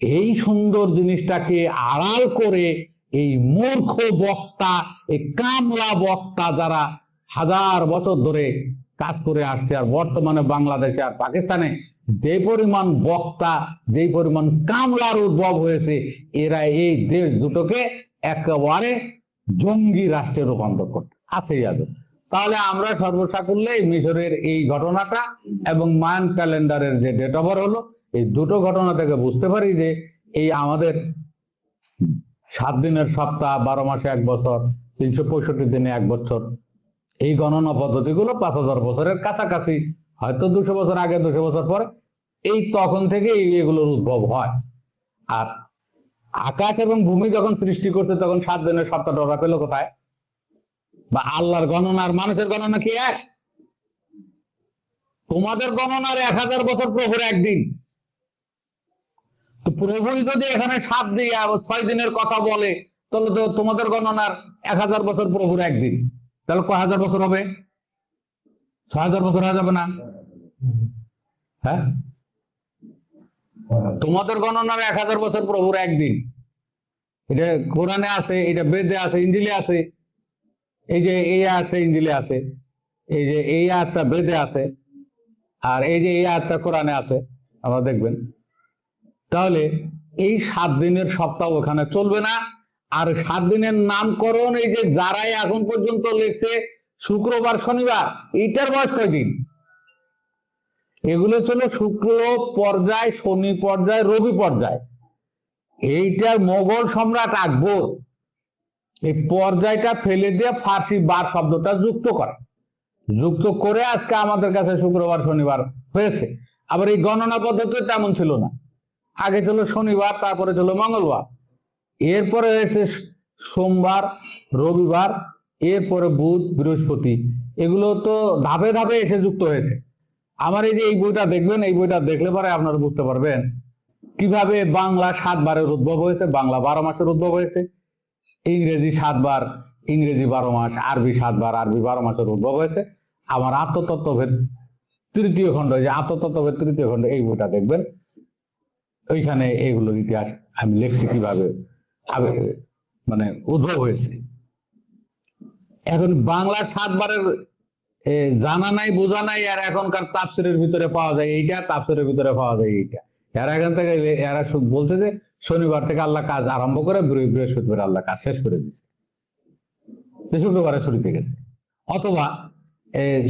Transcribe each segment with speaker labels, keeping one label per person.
Speaker 1: এই সুন্দর জিনিসটাকে আড়াল করে এই মূর্খ বক্তা, এই কামলা বক্তা যারা হাজার বছর ধরে কাজ করে আসছে, আর বর্তমানে বাংলাদেশে আর পাকিস্তানে যে পরিমাণ বক্তা, যে পরিমাণ কামলার উদ্ভব হয়েছে, এরা এই দেশ দুটোকে একেবারে জঙ্গি রাষ্ট্রে রূপান্তর করতে আছেই আজ। তাহলে আমরা সর্বসাকুল্যে মিশরের এই ঘটনাটা এবং মায়ান ক্যালেন্ডারের যে ডেট অফ বার্থ হলো, এই দুটো ঘটনা থেকে বুঝতে পারি যে এই আমাদের 7 দিনের সপ্তাহ, 12 মাসে 1 বছর, 365 দিনে 1 বছর, এই গণনা পদ্ধতিগুলো 5000 বছরের কাছাকাছি, হয়তো 200 বছর আগে, 200 বছর পরে, এই তখন থেকে এগুলোর উদ্ভব হয়। আর আকাশ এবং ভূমি যখন সৃষ্টি করতে তখন 7 দিনের সপ্তাহটা ওরা পেল কোথায়? বা আল্লাহর গণনা আর মানুষের গণনা কি এক? তোমাদের গণনার 1000 বছর প্রভুর একদিন। তো প্রভুই যদি এখানে 7 দিয়ে 6 দিনের কথা বলে, তাহলে তো তোমাদের গণনার 1000 বছর প্রভুর একদিন, তাহলে কয় হাজার বছর হবে? 6000 বছর হয়ে যাবে না? হ্যাঁ, তোমাদের গণনার 1000 বছর প্রভুর একদিন। এটা কোরআনে আছে, এটা বেদে আছে, ইঞ্জিলে আছে, এই যে এই আয়াতটা ইঞ্জিলে আছে, এই যে এই আয়াতটা বেদে আছে, আর এই যে এই আয়াতটা কোরআনে আছে, আমরা দেখবেন। তাহলে এই 7 দিনের সপ্তাহ ওখানে চলবে না। আর 7 দিনের নামকরণ এই যে যারাই এখন পর্যন্ত লিখছে শুক্রবার শনিবার, এইটার বয়স কয়দিন? এগুলো ছিল শুক্র পর্যায়, শনি পর্যায়, রবি পর্যায়। এইটার মোগল সম্রাট আকবর এই পর্যায়টা ফেলে দিয়ে ফার্সি বার শব্দটা যুক্ত করে আজকে আমাদের কাছে শুক্রবার শনিবার হয়েছে। আবার এই গণনা পদ্ধতি তেমন ছিল না, আগে ছিল শনিবার, তারপরে ছিল মঙ্গলবার, এরপরে হয়েছে সোমবার, রবিবার, এরপরে বুধ, বৃহস্পতি। এগুলো তো ধাপে ধাপে এসে যুক্ত হয়েছে। আমার এই যে এই বইটা দেখবেন, এই বইটা দেখলে পরে আপনারা বুঝতে পারবেন কিভাবে বাংলা 7 বারের উদ্ভব হয়েছে, বাংলা 12 মাসের উদ্ভব হয়েছে, ইংরেজি 7 বার, ইংরেজি 12 মাস, আরবি 7 বার, আরবি 12 মাসের উদ্ভব হয়েছে। আমার আত্মতত্ত্বভেদ 3য় খণ্ড, যে আত্মতত্ত্বভেদ 3য় খণ্ড, এই বইটা দেখবেন, ওইখানে এগুলোর ইতিহাস আমি লিখছি কিভাবে মানে উদ্ভব হয়েছে। এখন বাংলা 7 বারের জানা নাই, বোঝা নাই, আর এখনকার তাফসিরের ভিতরে পাওয়া যায় এইটা, তাফসিরের ভিতরে পাওয়া যায় এইটা। এরা এখান থেকে এরা বলছে যে শনিবার থেকে আল্লাহ কাজ আরম্ভ করে বৃহস্পতিবার আল্লাহ কাজ শেষ করে দিচ্ছে, শুক্রবারে ছুটিতে গেছে, অথবা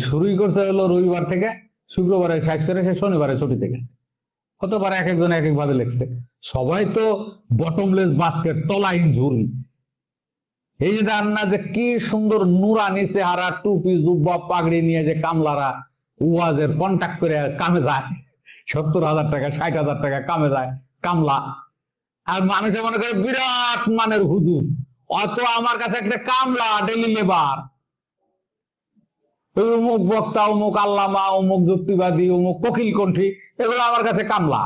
Speaker 1: শুরুই করতে হলো রবিবার থেকে, শুক্রবারে শেষ করে সে শনিবারে ছুটিতে গেছে। হতে পারে এক একজন এক এক ভাবে লিখছে। সবাই তো বটমলেস বাস্কেট, তলাহীন ঝুড়ি। এই যে রান্না যে কি সুন্দর নুরানি চেহারা, টুপি জুব্বা পাগড়ি নিয়ে যে কামলারা ওয়াজের কন্ট্যাক্ট করে কামে যায়, 70,000 টাকা 60,000 টাকা কামে যায় কামলা। আর মানুষে মনে করে বিরাট মানের হুজুর, অত আমার কাছে একটা কামলা ডেলি লেবার, অমুক বক্তা, অমুক আল্লামা, অমুক যুক্তিবাদী, অমুক কোকিল কণ্ঠী, এগুলো আমার কাছে কামলা।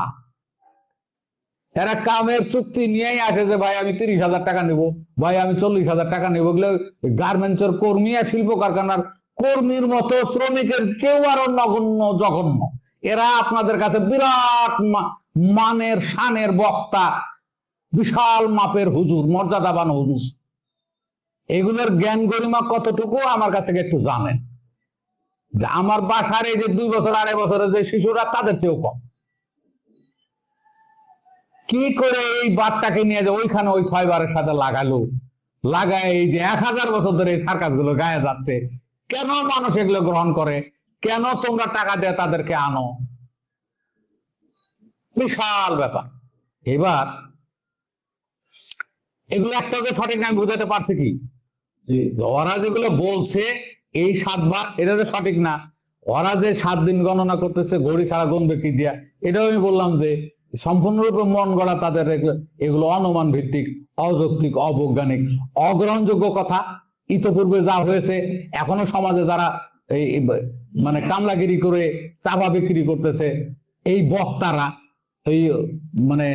Speaker 1: এরা কামের চুক্তি নিয়েই আসে যে ভাই আমি 30,000 টাকা নেবো, ভাই আমি 40,000 টাকা নেবো। এগুলো গার্মেন্টসের কর্মী আর শিল্প কারখানার কর্মীর মতো, শ্রমিকের চেয়েও আরো নগণ্য, জঘন্য। এরা আপনাদের কাছে বিরাট মানের শানের বক্তা, বিশাল মাপের হুজুর, মর্যাদাবান হুজুর। এগুলোর জ্ঞান গরিমা কতটুকু আমার কাছ থেকে একটু জানেন। যে আমার বাসার এই যে 2 বছর 2.5 বছরের যে শিশুরা, তাদের চেয়েও কম। কি করে এই বারটাকে নিয়ে যে ওইখানে ওই 6 বারের সাথে লাগায় এই যে 1000 বছর ধরে এই সার্কাস গুলো গায়ে যাচ্ছে, কেন মানুষ এগুলো গ্রহণ করে? কেন তোমরা টাকা দিয়ে তাদেরকে আনো? বিশাল ব্যাপার। এবার এগুলো একটা যে সঠিক আমি বুঝাতে পারছি কি, ওরা যেগুলো বলছে এই 7 বার, এটা তো সঠিক না। ওরা যে 7 দিন গণনা করতেছে ঘড়ি ছাড়া গুনবে কি দিয়া, এটাও আমি বললাম যে সম্পূর্ণরূপে মন গড়া তাদের, এগুলো অনুমান ভিত্তিক, অযৌক্তিক, অবৈজ্ঞানিক, অগ্রহণযোগ্য কথা। ইতপূর্বে যা হয়েছে, এখনো সমাজে যারা এই মানে কামলাগিরি করে চাপা বিক্রি করতেছে, এই বক্তারা, এই মানে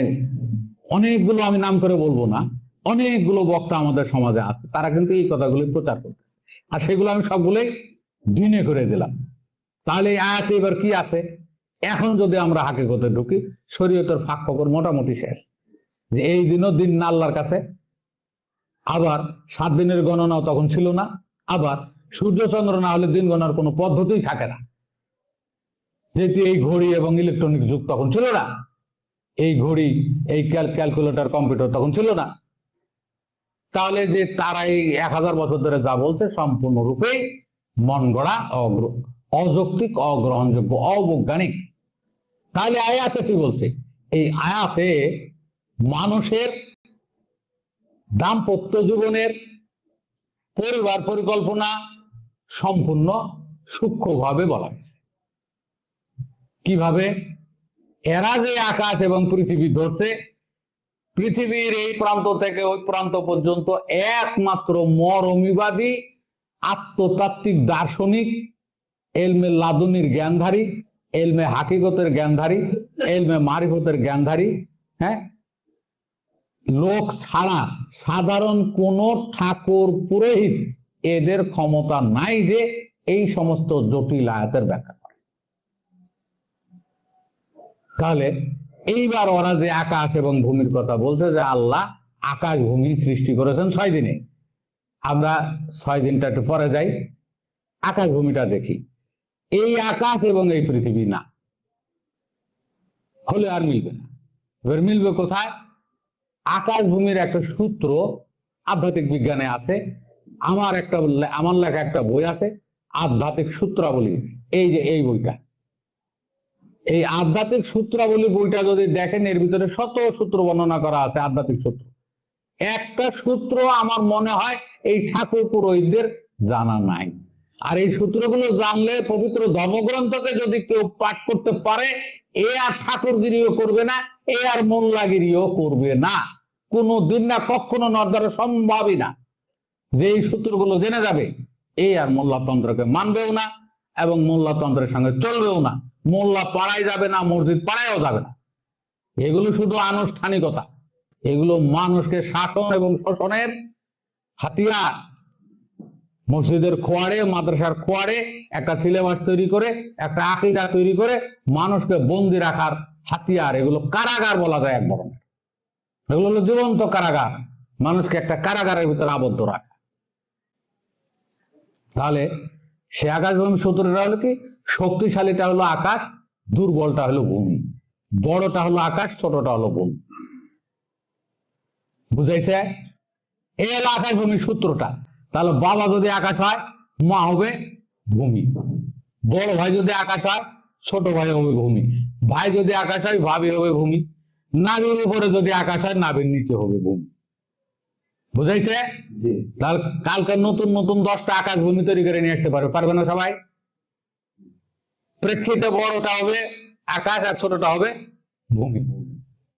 Speaker 1: অনেকগুলো, আমি নাম করে বলবো না, অনেকগুলো বক্তা আমাদের সমাজে আছে, তারা কিন্তু এই কথাগুলি প্রচার করতেছে। আর সেগুলো আমি সবগুলোই দিনে করে দিলাম। তাহলে এই আয়াতে এবার কি আছে? এখন যদি আমরা হাকিকতে ঢুকি, শরীয়তের ফাঁক ফকর মোটামুটি শেষ, যে এই দিনও দিন না আল্লাহর কাছে। আবার 7 দিনের গণনাও তখন ছিল না। আবার সূর্য চন্দ্র না হলে দিন গণনার কোনো পদ্ধতিই থাকে না, যেহেতু এই ঘড়ি এবং ইলেকট্রনিক যুগ তখন ছিল না, এই ঘড়ি, এই ক্যালকুলেটর, কম্পিউটার তখন ছিল না। তাহলে যে তারা এই 1000 বছর ধরে যা বলছে সম্পূর্ণরূপেই মন গড়া, অযৌক্তিক, অগ্রহণযোগ্য, অবৈজ্ঞানিক। তাহলে আয়াতে কি বলছে? এই আয়াতে মানুষের দাম্পত্য জীবনের পরিবার পরিকল্পনা সম্পূর্ণ সূক্ষ্মভাবে বলা হয়েছে। কিভাবে? এরা যে আকাশ এবং পৃথিবী ধরছে, পৃথিবীর এই প্রান্ত থেকে ওই প্রান্ত পর্যন্ত একমাত্র মরমিবাদী, আত্মতাত্ত্বিক, দার্শনিক, এলমে লাদুনির জ্ঞানধারী, এলমে হাকিকতের জ্ঞানধারী, এলমে মারিফতের জ্ঞানধারী লোক ছাড়া সাধারণ কোন ঠাকুর পুরোহিত এদের ক্ষমতা নাই যে এই সমস্ত জটিল আয়াতের ব্যাখ্যা করে। তাহলে এইবার ওরা যে আকাশ এবং ভূমির কথা বলছে, যে আল্লাহ আকাশ ভূমি সৃষ্টি করেছেন 6 দিনে। আমরা 6 দিনটা একটু পরে যাই, আকাশ ভূমিটা দেখি। এই আকাশ এবং এই পৃথিবী না হলে আর মিলবে না। এবার মিলবে কোথায়? আকাশ ভূমির একটা সূত্র আধ্যাত্মিক বিজ্ঞানে আছে। আমার লেখা একটা বই আছে, আধ্যাত্মিক সূত্রাবলী। এই যে এই বইটা, এই আধ্যাত্মিক সূত্রাবলী বইটা যদি দেখেন, এর ভিতরে শত সূত্র বর্ণনা করা আছে। আধ্যাত্মিক সূত্র, একটা সূত্র আমার মনে হয় এই ঠাকুর পুরোহিতদের জানা নাই। আর এই সূত্রগুলো জানলে, পবিত্র ধর্মগ্রন্থকে যদি কেউ পাঠ করতে পারে, এ আর ঠাকুরগিরিও করবে না, এ আর মোল্লাগিরিও করবে না। কোনো দিন না, কখনো নর্দারে সম্ভবই না যে এই সূত্রগুলো জেনে যাবে। এই আর মোল্লাতন্ত্রকে মানবেও না এবং মোল্লাতন্ত্রের সঙ্গে চলবেও না। মোল্লা পাড়ায় যাবে না, মসজিদ পাড়ায়ও যাবে না। এগুলো শুধু আনুষ্ঠানিকতা, এগুলো মানুষকে শাসন এবং শোষণের হাতিয়ার। মসজিদের খোয়াড়ে, মাদ্রাসার খোয়াড়ে একটা সিলেবাস তৈরি করে, একটা আকীদা তৈরি করে মানুষকে বন্দি রাখার হাতিয়ার। এগুলো কারাগার বলা যায় এক ধরনের। এগুলো হলো জীবন্ত কারাগার, মানুষকে একটা কারাগারের ভিতরে আবদ্ধ রাখা। তাহলে সে আকাশ ভূমি সূত্রটা হলো কি? শক্তিশালীটা হলো আকাশ, দুর্বলটা হলো ভূমি। বড়টা হলো আকাশ, ছোটটা হলো ভূমি। বুঝাইছে? এই হলো আকাশ ভূমি সূত্রটা। তাহলে বাবা যদি আকাশ হয়, মা হবে ভূমি। বড় ভাই যদি আকাশ হয়, ছোট ভাই হবে ভূমি। ভাই যদি আকাশ হয়, ভাবি হবে ভূমি। নাভির উপরে যদি আকাশ হয়, নাভির নিচে হবে ভূমি। বুঝাইছে? তাহলে কালকে নতুন নতুন 10টা আকাশ ভূমি তৈরি করে নিয়ে আসতে পারবে না সবাই? প্রেক্ষিতে বড়টা হবে আকাশ আর ছোটটা হবে ভূমি।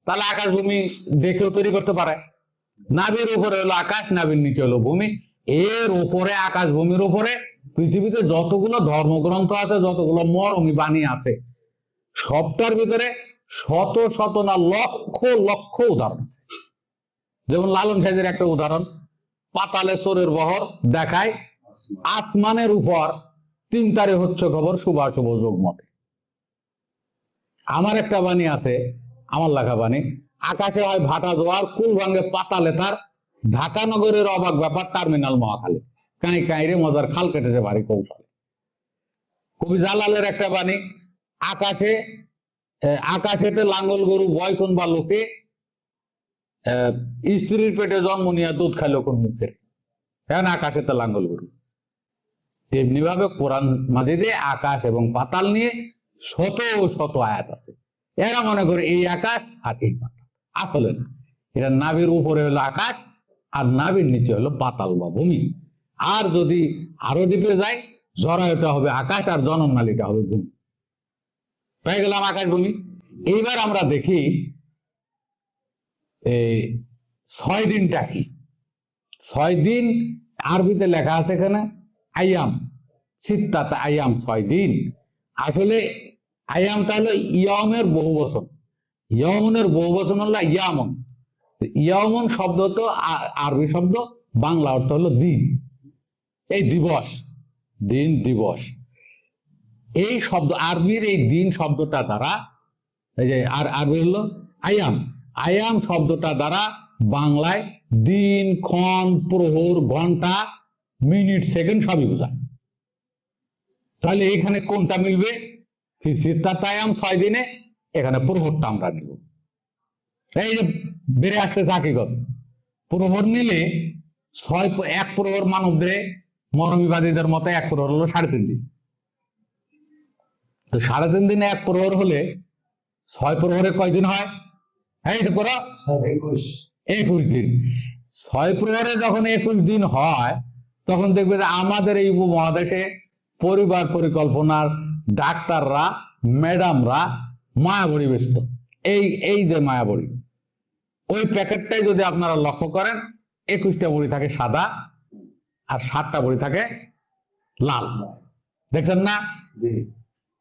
Speaker 1: তাহলে আকাশ ভূমি যে কেউ তৈরি করতে পারে। নাভির উপরে হলো আকাশ, নাভির নিচে হলো ভূমি। এর উপরে, আকাশ ভূমির উপরে পৃথিবীতে যতগুলো ধর্মগ্রন্থ আছে, যতগুলো মরমী বাণী আছে, সবটার ভিতরে শত শত না লক্ষ লক্ষ উদাহরণ আছে। যেমন লালন সাহেবের একটা উদাহরণ, পাতালে চোরের বহর দেখায়, আসমানের উপর 3 তারে হচ্ছে খবর, শুভাশুভ যোগ মতে। আমার একটা বাণী আছে, আমার লেখা বাণী, আকাশে হয় ভাটা জোয়ার, কুল ভাঙ্গে পাতালে তার, ঢাকা নগরের অবাক ব্যাপার, টার্মিনাল মহাখালী, কাঁই কাঁই রে মজার খাল কেটেছে ভারী কৌশলে। কবি জালালের একটা বাণী, আকাশেতে লাঙ্গল গরু বয় কোন বা লোকে, স্ত্রীর পেটে জন্ম নিয়ে দুধ খাইলো কোন মুখের। এখন আকাশেতে লাঙ্গল গরু। তেমনি ভাবে কোরআন মাজিদে আকাশ এবং পাতাল নিয়ে শত শত আয়াত আছে। এরা মনে করে এই আকাশ আর এই পাতাল, আসলে না। এটা নাভির উপরে হলো আকাশ আর নাভির নিচে হলো পাতাল বা ভূমি। আর যদি আরো ডিপে যায়, জরায়ুটা হবে আকাশ আর জনম নালীটা হবে ভূমি। পেয়ে গেলাম আকাশ ভূমি। এইবার আমরা দেখি 6 দিনটা কি। 6 দিন আরবিতে লেখা আছে এখানে আয়াম, সিত্তাত আয়াম, 6 দিন। আসলে আয়ামটা হলো ইয়মের বহু বচন। ইয়মনের বহু বচন হলো ইয়ামন। ইয়মন শব্দ তো আরবি শব্দ, বাংলা অর্থ হলো দিন। এই দিবস, দিন, দিবস। এই শব্দ আরবির এই দিন শব্দটা দ্বারা, এই যে আরবি হলো আয়াম, আয়াম শব্দটা দ্বারা বাংলায় দিন, ক্ষণ, প্রহর, ঘন্টা, মিনিট, সেকেন্ড সবই বোঝায়। তাহলে এখানে কোনটা মিলবে? আয়াম 6 দিনে, এখানে প্রহরটা আমরা নিব। এই যে বেড়ে আসতেছে হাকিগত, প্রহর নিলে 1 প্রহর মানব দেহে মরমীবাদীদের মতে 1 প্রহর হলো 3.5 দিন। তো 3.5 দিনে 1 প্রহর হলে 6 প্রহরে কয়দিন হয়? এই যে পড়া 21 দিন। 6 প্রহরে যখন 21 দিন হয়, তখন দেখবে যে আমাদের এই উপমহাদেশে পরিবার পরিকল্পনার ডাক্তাররা, ম্যাডামরা মায়াবড়ি ব্যস্ত। এই যে মায়াবড়ি, ওই প্যাকেটটাই যদি আপনারা লক্ষ্য করেন, 21টা বড়ি থাকে সাদা আর 7টা বড়ি থাকে লাল, দেখছেন না?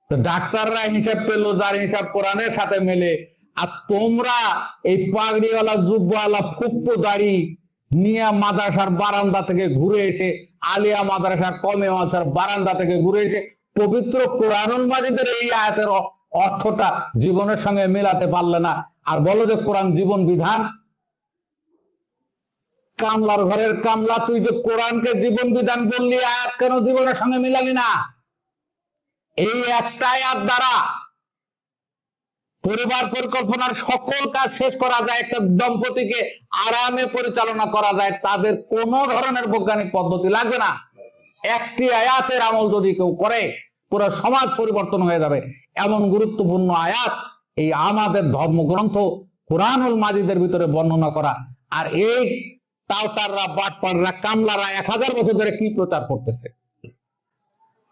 Speaker 1: তো ডাক্তাররা হিসাব পেলো যার হিসাব কোরআনের সাথে মেলে, আর তোমরা এই পাগড়িওয়ালা জুব্বাওয়ালা ফুপ্পু দাড়ি নিয়ে মাদ্রাসার বারান্দা থেকে ঘুরে এসে, আলিয়া মাদ্রাসার কমে মাদ্রাসার বারান্দা থেকে ঘুরে এসে পবিত্র কোরআনুল মাজিদের এই আয়াতের অর্থটা জীবনের সঙ্গে মেলাতে পারলে না, আর বলো যে কোরআন জীবন বিধান। কামলার ঘরের কামলা, তুই যে কোরআনকে জীবন বিধান বললি, আয়াত কেন জীবনের সঙ্গে মিলালি না? এই একটা আয়াত দ্বারা পরিবার পরিকল্পনার সকল কাজ শেষ করা যায়, একটা দম্পতিকে আরামে পরিচালনা করা যায়, তাদের কোন ধরনের বৈজ্ঞানিক পদ্ধতি লাগবে না। একটি আয়াতের আমল যদি কেউ করে, পুরো সমাজ পরিবর্তন হয়ে যাবে। এমন গুরুত্বপূর্ণ আয়াত এই আমাদের ধর্মগ্রন্থ কুরআনুল মাজিদের ভিতরে বর্ণনা করা। আর এই তাওতাররা, বাটপাররা, কামলারা 1000 বছর ধরে কি প্রচার করতেছে?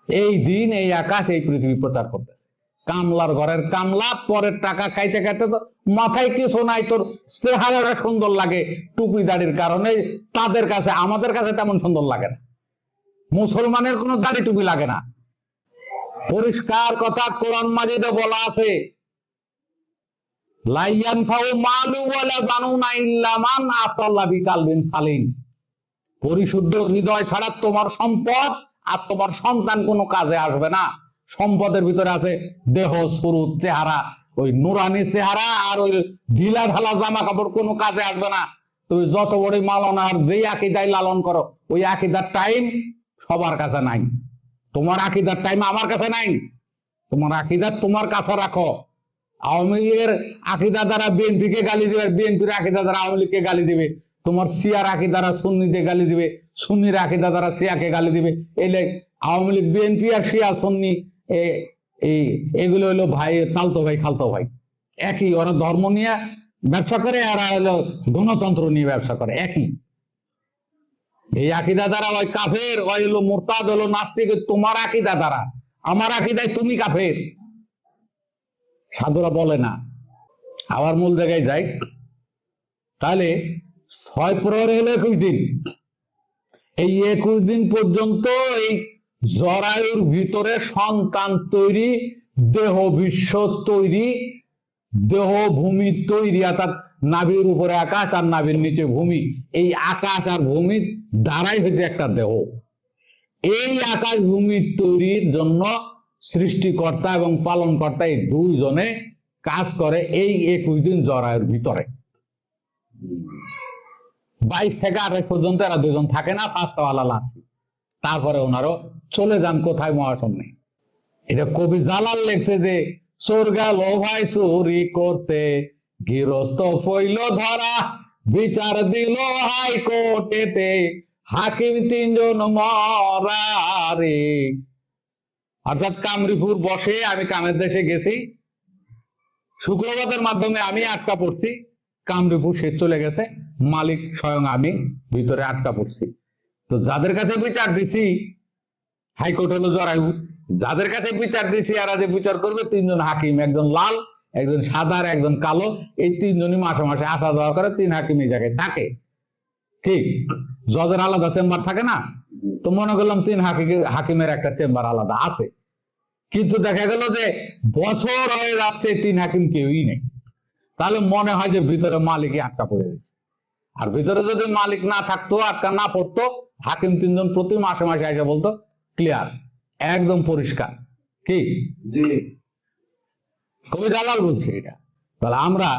Speaker 1: এই দিন, এই আকাশ, এই পৃথিবী প্রচার করতেছে। কামলার ঘরের কামলা, পরের টাকা খাইতে খাইতে তো মাথায় কিছু নাই, তোর চেহারাটা সুন্দর লাগে টুপি দাড়ির কারণে, তাদের কাছে, আমাদের কাছে তেমন সুন্দর লাগে না। মুসলমানের কোনো দাড়ি টুপি লাগে না। পরিষ্কার কথা কোরআন মাজিদে বলা আছে, লা ইয়ানফাউ মালু ওয়ালা বানুনা ইল্লা মান আতাল্লাহ বিকালবিন সালিম। পরিশুদ্ধ হৃদয় ছাড়া তোমার সম্পদ আর তোমার সন্তান কোনো কাজে আসবে না। সম্পদের ভিতরে আছে দেহ, সুরুত, চেহারা, ওই নুরানি চেহারা আর ওই ঢিলা ঢালা জামা কাপড় কোনো কাজে আসবে না। তুমি যত বড় মালন আর যেই আকীদায় লালন করো, ওই আকীদার টাইম সবার কাছে নাই। তোমার আকীদার টাইম আমার কাছে নাই। তোমার আকীদা তোমার কাছে রাখো। আওয়ামী লীগের আকীদা দ্বারা বিএনপিকে গালি দিবে, বিএনপির আকীদা দ্বারা আওয়ামী লীগকে গালি দিবে। তোমার শিয়ার আকীদা দ্বারা সুন্নিকে গালি দিবে, সুন্নির আকীদা দ্বারা শিয়াকে গালি দিবে। এলে আওয়ামী লীগ, বিএনপি আর শিয়া সুন্নি এগুলো হলো ভাই, তালতো ভাই, খালতো ভাই একই। ওরা ধর্ম নিয়ে ব্যবসা করে, আর হলো গণতন্ত্র নিয়ে ব্যবসা করে, একই। এই আকীদা দ্বারা ওই কাফের, ওই হলো মুরতাদ, হলো নাস্তিক। তোমার আকীদা দ্বারা, আমার আকীদায় তুমি কাফের। সাধুরা বলে না। আবার মূল জায়গায় যাই। তাহলে 6 প্রহরে হলো 21 দিন। এই 21 দিন পর্যন্ত এই জরায়ুর ভিতরে সন্তান তৈরি, দেহ বিশ্ব তৈরি, দেহ ভূমি তৈরি, অর্থাৎ নাভির উপরে আকাশ আর নাভির নিচে ভূমি। এই আকাশ আর ভূমির দ্বারাই হয়েছে একটা দেহ। এই আকাশ ভূমি তৈরির জন্য সৃষ্টিকর্তা এবং পালনকর্তা এই দুইজনে কাজ করে এই 21 দিন জরায়ুর ভিতরে। 22 থেকে 28 পর্যন্ত এরা দুজন থাকে না, 5টা আলাদা আছে। তারপরে ওনারও চলে যান কোথায়, মহাশূন্যে। এটা কবি জালাল লেখছে যে, চোর গেল ভাই চুরি করতে, গৃহস্থ পইল ধরা, বিচার দিল হাইকোর্টেতে, হাকিম 3 জন মরা রে। অর্থাৎ কামরূপুর বসে, আমি কামের দেশে গেছি, শুক্রবারের মাধ্যমে আমি আটকা পড়ছি। কামরূপুর সে চলে গেছে, মালিক স্বয়ং আমি ভিতরে আটকা পড়ছি। তো যাদের কাছে বিচার দিছি, হাইকোর্ট হলো জরায়ু, যাদের কাছে বিচার দিছি এরা যে বিচার করবে 3 জন হাকিম, একজন লাল, একজন সাদা আর একজন কালো। এই 3 জনই মাসে মাসে আসা যাওয়া করে। 3 হাকিম এই জায়গায় থাকে। ঠিক জজের আলাদা চেম্বার থাকে না? তো মনে করলাম 3 হাকিমের একটা চেম্বার আলাদা আছে। কিন্তু দেখা গেল যে বছর হয়ে যাচ্ছে 3 হাকিম কেউই নেই। তাহলে মনে হয় যে ভিতরে মালিকই আটকা পড়ে গেছে। আর ভিতরে যদি মালিক না থাকতো, আটকা না পড়তো, হাকিম 3 জন প্রতি মাসে মাসে এসে বলতো ক্লিয়ার, একদম পরিষ্কার, কি কবি জালাল বলছে এটা। তাহলে আমরা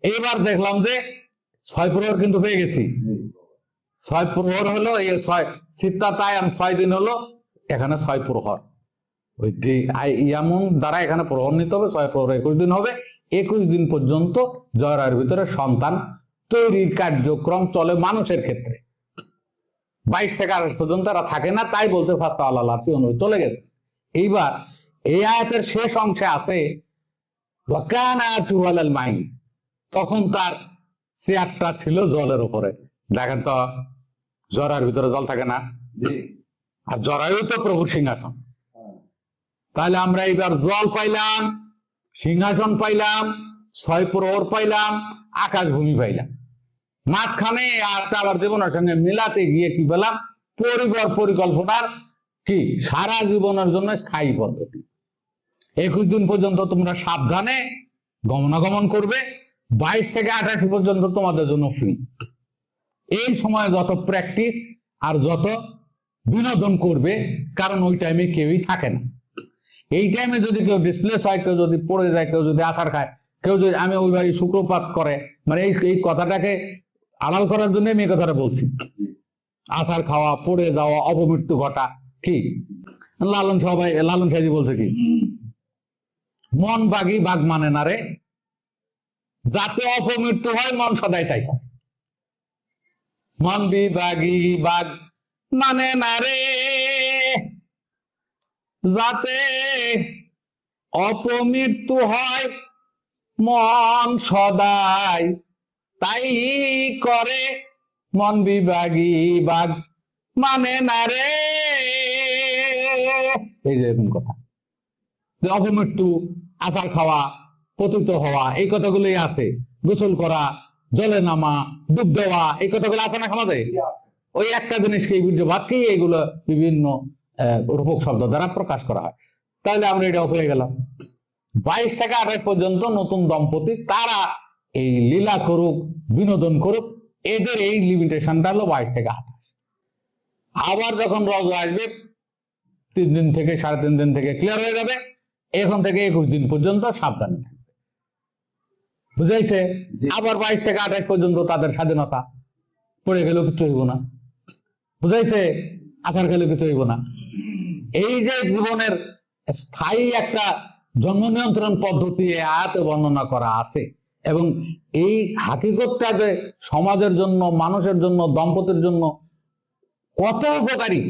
Speaker 1: এইবার দেখলাম যে 6 প্রহর কিন্তু পেয়ে গেছি। 6 প্রহর হলো এই 6 সিত্তাতায়াম 6 দিন হলো, এখানে 6 প্রহর। ওই এমন দ্বারা এখানে প্রহর নিতে হবে, 6 প্রহর 21 দিন হবে। 21 দিন পর্যন্ত জরার ভিতরে সন্তান তৈরির কার্যক্রম চলে মানুষের ক্ষেত্রে। 22 থেকে 28 পর্যন্ত এরা থাকে না, তাই বলতে ফাস্তা আল্লাহ অনুযায়ী চলে গেছে। এইবার এই আয়াতের শেষ অংশে আছে মাইন, তখন তার চেয়ারটা ছিল জলের উপরে। দেখেন তো জরার ভিতরে জল থাকে না, আর জরায়ু তো প্রভুর সিংহাসন। তাহলে আমরা এইবার জল পাইলাম, সিংহাসন পাইলাম, 6 প্রহর পাইলাম, আকাশ ভূমি পাইলাম। মাঝখানে আবার জীবনের সঙ্গে মিলাতে গিয়ে কি পেলাম? পরিকল্পনার কি সারা জীবনের জন্য স্থায়ী পদ্ধতি। 21 দিন পর্যন্ত তোমরা সাবধানে গমনাগমন করবে, 22 থেকে 28 পর্যন্ত তোমাদের জন্য ফ্রি। এই সময় যত প্র্যাকটিস আর যত বিনোদন করবে, কারণ ওই টাইমে কেউই থাকে না। এই টাইমে যদি কেউ ডিসপ্লেস হয়, কেউ যদি পড়ে যায়, কেউ যদি আছাড় খায়, কেউ যদি আমি ওই ভাই শুক্রপাত করে, মানে এই কথাটাকে আড়াল করার জন্য আমি এই কথাটা বলছি। আছাড় খাওয়া, পড়ে যাওয়া, অপমৃত্যু ঘটা, কি লালন সাহেজি বলছে কি, মন বাগি বাঘ মানে না রে, যাতে অপমৃত্যু হয় মন সদাই তাই করে। মন বিবাগী বাঘ মানে না রে, যাতে অপমৃত্যু হয় মন সদাই তাই করে। মন বিভাগী বাঘ মানে না রে, এই যে এরকম কথা। অপমৃত্যু, আছাড় খাওয়া, পতিত হওয়া, এই কথাগুলোই আছে। গোসল করা, জলে নামা, ডুব দেওয়া, এই কথাগুলো আছে না সমাজে? ওই একটা জিনিসকে বীর্যবাদকেই এইগুলো বিভিন্ন রূপক শব্দ দ্বারা প্রকাশ করা হয়। তাহলে আমরা এটা হয়ে গেলাম। 22 থেকে 28 পর্যন্ত নতুন দম্পতি তারা এই লীলা করুক, বিনোদন করুক, এদের এই লিমিটেশনটা হলো 22 থেকে 28। আবার যখন রজা আসবে 3 দিন থেকে 3.5 দিন থেকে ক্লিয়ার হয়ে যাবে। এখন থেকে 21 দিন পর্যন্ত সাবধানে থাকবে, বুঝাইছে? আবার 22 থেকে 28 পর্যন্ত তাদের স্বাধীনতা, পড়ে গেলেও কিছু হইব না, বুঝাইছে? আছাড় খেলেও কিছু হইব না। এই যে জীবনের স্থায়ী একটা জন্ম নিয়ন্ত্রণ পদ্ধতি আয়াতে বর্ণনা করা আছে, এবং এই হাকিকতটা যে সমাজের জন্য, মানুষের জন্য, দম্পতির জন্য কত উপকারী।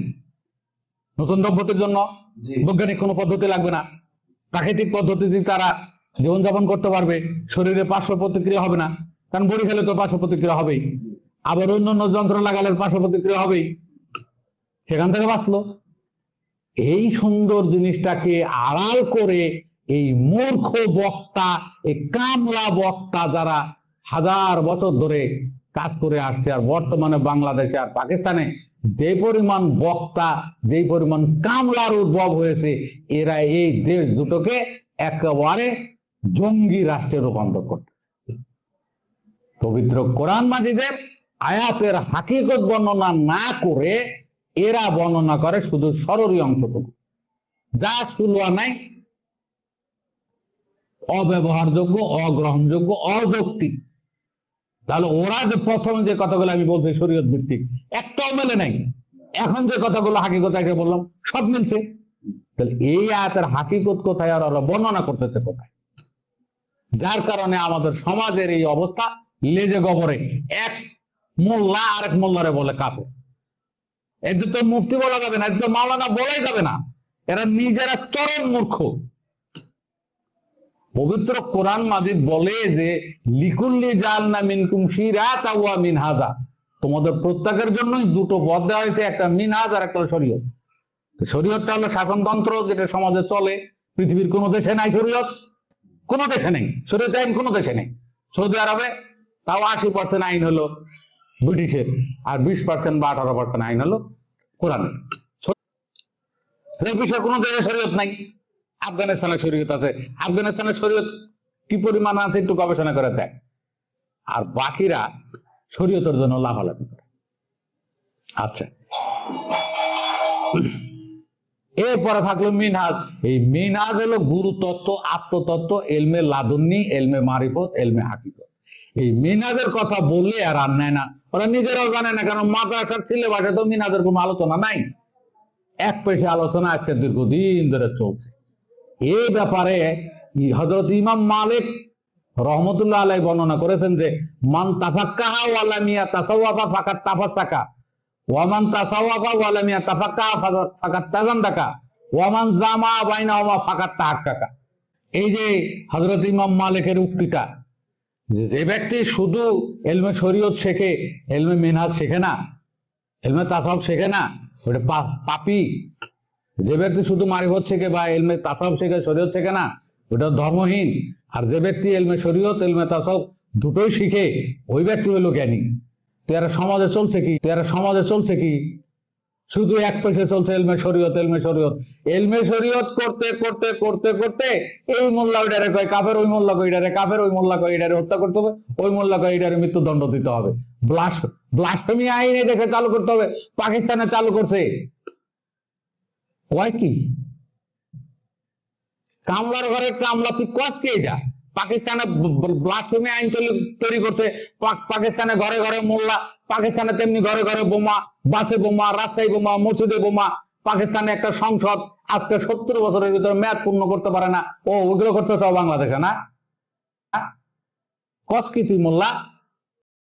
Speaker 1: নতুন দম্পতির জন্য বৈজ্ঞানিক কোনো পদ্ধতি লাগবে না, প্রাকৃতিক পদ্ধতিতে তারা জীবনযাপন করতে পারবে, শরীরে পার্শ্ব প্রতিক্রিয়া হবে না, কারণ বড়ি খেলে তো পার্শ্ব প্রতিক্রিয়া হবেই, আবার অন্যান্য যন্ত্র লাগালে পার্শ্ব প্রতিক্রিয়া হবেই, সেখান থেকে বাঁচলো। এই সুন্দর জিনিসটাকে আড়াল করে এই মূর্খ বক্তা, এই কামলা বক্তা যারা হাজার বছর ধরে কাজ করে আসছে, আর বর্তমানে বাংলাদেশে আর পাকিস্তানে যে পরিমাণ বক্তা, যে পরিমাণ কামলার উদ্ভব হয়েছে, এরা এই দেশ দুটোকে একেবারে জঙ্গি রাষ্ট্রে রূপান্তর করতেছে। পবিত্র কোরআন মাজিদের আয়াতের হাকিকত বর্ণনা না করে এরা বর্ণনা করে শুধু সররি অংশটুকু, যা সুলুয়া নাই, অব্যবহারযোগ্য, অগ্রহণযোগ্য, অযৌক্তিক। তাহলে ওরা যে প্রথম যে কথাগুলো আমি বলছি শরীয়ত ভিত্তিক, একটাও মেলে নাই। এখন যে কথাগুলো হাকিকত আগে বললাম সব মিলছে। তাহলে এই আয়াতের হাকিকত কোথায় আর ওরা বর্ণনা করতেছে কোথায়? যার কারণে আমাদের সমাজের এই অবস্থা, লেজে গবরে এক মোল্লা আরেক মোল্লারে বলে কাফের। এদের তো মুফতি বলা যাবে না, এদের তো মাওলানা বলাই যাবে না, এরা নিজেরা চরম মূর্খ। পবিত্র কোরআন মাজিদ বলে যে লিকুল্লি জাআলনা মিনকুম শিরাতাও ওয়া মিনহাজা, তোমাদের প্রত্যেকের জন্যই দুটো পথ দেওয়া হয়েছে, একটা মিনহাজ আর একটা শরীয়ত। শরীয়তটা হলো শাসনতন্ত্র, যেটা সমাজে চলে। পৃথিবীর কোনো দেশে নাই শরীয়ত, কোনো দেশে নেই শরীয়ত আইন, কোনো দেশে নেই। সৌদি আরবে তাও 80% আইন হলো ব্রিটিশের, আর 20% বা 18% আইন হলো কোরআনের। এই বিষয়ে কোনো দেশে শরীয়ত নাই। আফগানিস্তানের শরীয়ত আছে, আফগানিস্তানের শরীয়ত কি পরিমাণ আছে একটু গবেষণা করে দেখ। আর বাকিরা শরীয়তের জন্য লাফালাফি করে। আচ্ছা, এরপরে থাকলো মিনহাজ। এই মিনহাজ হলো গুরুতত্ত্ব, আত্মতত্ত্ব, এলমে লাদুন্নি, এলমে মারিফত, এলমে হাকিকত। এই মিনহাজের কথা বললে আর নেয় না, ওরা নিজেরাও জানে না, কারণ মাদ্রাসার সিলেবাসে তো মিনহাজের কোনো আলোচনা নাই। এক পেশে আলোচনা আজকে দীর্ঘদিন ধরে চলছে। এই ব্যাপারে হযরত ইমাম মালিক রহমতুল্লাহ আলাইহি বর্ণনা করেছেন যে মান তাফাক্কাহা ওয়া লাম ইয়াতাসাওয়াফা ফাকাত তাফাসসাকা ওয়া মান তাসাওয়াফা ওয়া লাম ইয়াতাফাক্কাহা ফাকাত তাজান্দাকা ওয়া মান জামা বাইনাহুমা ফাকাত তাহাক্কাকা। এই যে হযরত ইমাম মালিকের উক্তিটা, যে ব্যক্তি শুধু ইলমে শরীয়ত শেখে, ইলমে মিনহাজ শেখে না, ইলমে তাসাউফ শেখে না, ওটা পাপী। যে ব্যক্তি শুধু মারিফত শেখে বা ইলমে তাসাউফ শেখে, শরীয়ত শেখে না, ওটা ধর্মহীন। আর যে ব্যক্তি ইলমে শরীয়ত, ইলমে তাসাউফ দুটোই শিখে, ওই ব্যক্তি হলো জ্ঞানী। তো এরা সমাজে চলছে কি? শুধু এক পেশে চলছে ইলমে শরীয়ত, ইলমে শরীয়ত, ইলমে শরীয়ত করতে করতে করতে করতে এই মোল্লা ওইটারে কয় কাফের, ওই মোল্লা কয় এটারে কাফের, ওই মোল্লা কয় এটারে হত্যা করতে হবে, ওই মোল্লা কয় এটারে মৃত্যুদণ্ড দিতে হবে। ব্লাসফেমি আইন দেখে চালু করতে হবে, পাকিস্তানে চালু করছে। কয় কি কামলার ঘরে কামলা, তুই কস কি? এটা পাকিস্তানে ব্লাসফেমি আইন তৈরি করছে, পাকিস্তানে ঘরে ঘরে মোল্লা, পাকিস্তানে তেমনি ঘরে ঘরে বোমা, বাসে বোমা, রাস্তায় বোমা, মসজিদে বোমা। পাকিস্তানে একটা সংসদ আজকে 70 বছরের ভিতরে মেয়াদ পূর্ণ করতে পারে না। ও ওগুলো করতে চাও বাংলাদেশে না? কস কি তুই মোল্লা?